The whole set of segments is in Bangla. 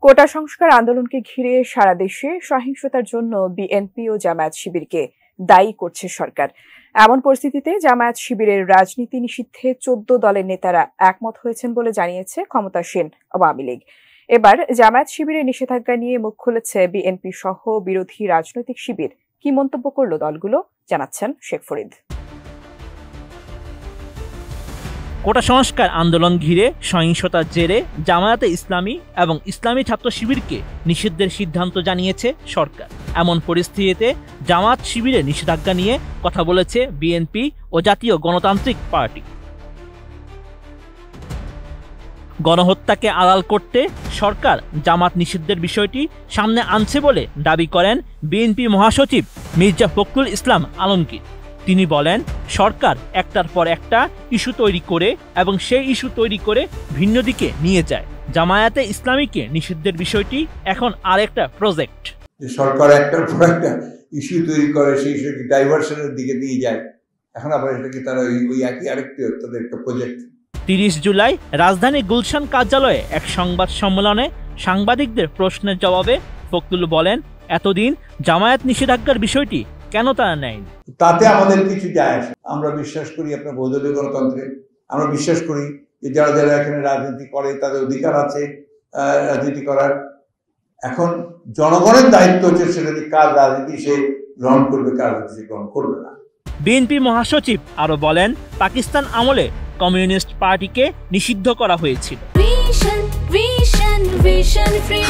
কোটা সংস্কার আন্দোলনকে ঘিরে সারা দেশে সহিংসতার জন্য বিএনপি ও জামায়াত শিবিরকে দায়ী করছে সরকার। এমন পরিস্থিতিতে জামায়াত শিবিরের রাজনীতি নিষিদ্ধে 14 দলের নেতারা একমত হয়েছেন বলে জানিয়েছে ক্ষমতাসীন আওয়ামী লীগ। এবার জামায়াত শিবিরের নিষেধাজ্ঞা নিয়ে মুখ খুলেছে বিএনপি সহ বিরোধী রাজনৈতিক শিবির। কি মন্তব্য করল দলগুলো, জানাচ্ছেন শেখ ফরিদ। কোটা সংস্কার আন্দোলন ঘিরে সহিংসতার জেরে জামায়াতে ইসলামী এবং ইসলামী ছাত্র শিবিরকে নিষিদ্ধের সিদ্ধান্ত জানিয়েছে সরকার। এমন পরিস্থিতিতে জামায়াত শিবিরের নিষেধাজ্ঞা নিয়ে কথা বলেছে বিএনপি ও জাতীয় গণতান্ত্রিক পার্টি। গণহত্যাকে আড়াল করতে সরকার জামাত নিষিদ্ধের বিষয়টি সামনে আনছে বলে দাবি করেন বিএনপি মহাসচিব মির্জা ফখরুল ইসলাম আলমগীর। তিনি বলেন, সরকার একটার পর একটা ইস্যু তৈরি করে এবং সেই ইস্যু তৈরি করে ভিন্ন দিকে নিয়ে যায়। জামায়াতে ইসলামীকে নিষিদ্ধের বিষয়টি এখন আরেকটা প্রজেক্ট। সরকার একটার পর একটা ইস্যু তৈরি করে, সেই ইস্যুকে ডাইভার্সনের দিকে নিয়ে যায়। এখন আবার এটাকে তারা ওই একই আরেকটি তাদের একটা প্রজেক্ট। 30 জুলাই রাজধানী গুলশান কার্যালয়ে এক সংবাদ সম্মেলনে সাংবাদিকদের প্রশ্নের জবাবে ফখরুল বলেন, এতদিন জামায়াত নিষেধাজ্ঞার বিষয়টি কেন তারা নেয়নি? তাতে আমাদের কিছু যায় আসে। আমরা বিশ্বাস করি আপনার বহুদলীয় গণতন্ত্রে। আমরা বিশ্বাস করি যে যারা যারা এখানে রাজনীতি করে তাদের অধিকার আছে রাজনীতি করার। এখন জনগণের দায়িত্ব হচ্ছে সেটা যে কার রাজনীতি সে গ্রহণ করবে, কার রাজনীতি সে গ্রহণ করবে না। বিএনপি মহাসচিব আরো বলেন, পাকিস্তান আমলে কমিউনিস্ট পার্টিকে নিষিদ্ধ করা হয়েছিল।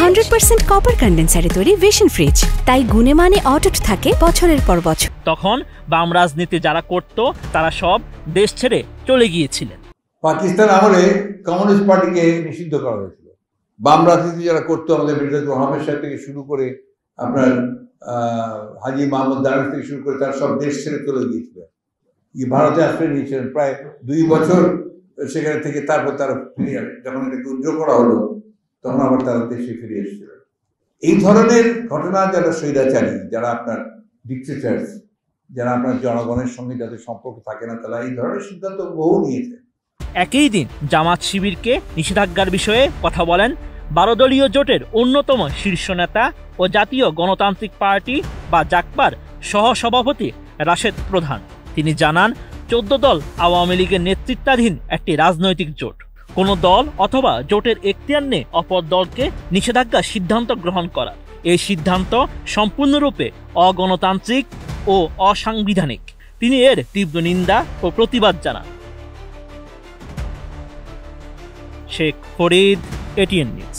100% কপার কন্ডেন্সারে তৈরি ভিশন ফ্রিজ, তাই গুণে মানে অটুট থাকে বছরের পর বছর। তখন বাম রাজনীতি যারা করত তারা সব দেশ ছেড়ে চলে গিয়েছিলেন। পাকিস্তান আমলে কমিউনিস্ট পার্টিকে নিষিদ্ধ করা হয়েছিল। বাম রাজনীতি যারা করতো, আমাদের মির্জা মোহাম্মদ সাহেব থেকে শুরু করে আপনার হাজি মোহাম্মদ দারাজ থেকে শুরু করে তারা সব দেশ ছেড়ে চলে গিয়েছিল। ভারতে আশ্রয় নিয়েছিলেন প্রায় 2 বছর সেখানে থেকে। তারপর তারা ফিরে আসে, যখন এটাকে উদ্র করা হলো তখন আবার তারা দেশে ফিরে এসেছিল। এই ধরনের ঘটনা যারা স্বৈরাচারী, যারা আপনার ডিক্টেটরস, যারা আপনার জনগণের সঙ্গে যাদের সম্পর্ক থাকে না, তারা এই ধরনের সিদ্ধান্ত বহু নিয়েছে। একই দিন জামাত শিবিরকে নিষেধাজ্ঞার বিষয়ে কথা বলেন 12 দলীয় জোটের অন্যতম শীর্ষ নেতা ও জাতীয় গণতান্ত্রিক পার্টি বা জাকপার সহসভাপতি রাশেদ প্রধান। তিনি জানান, 14 দল আওয়ামী লীগের নেতৃত্বাধীন একটি রাজনৈতিক জোট। কোনো দল অথবা জোটের এখতিয়ার নেই অপর দলকে নিষেধাজ্ঞার সিদ্ধান্ত গ্রহণ করার। এই সিদ্ধান্ত সম্পূর্ণরূপে অগণতান্ত্রিক ও অসাংবিধানিক। তিনি এর তীব্র নিন্দা ও প্রতিবাদ জানান। Sheikh Farid, ATN news.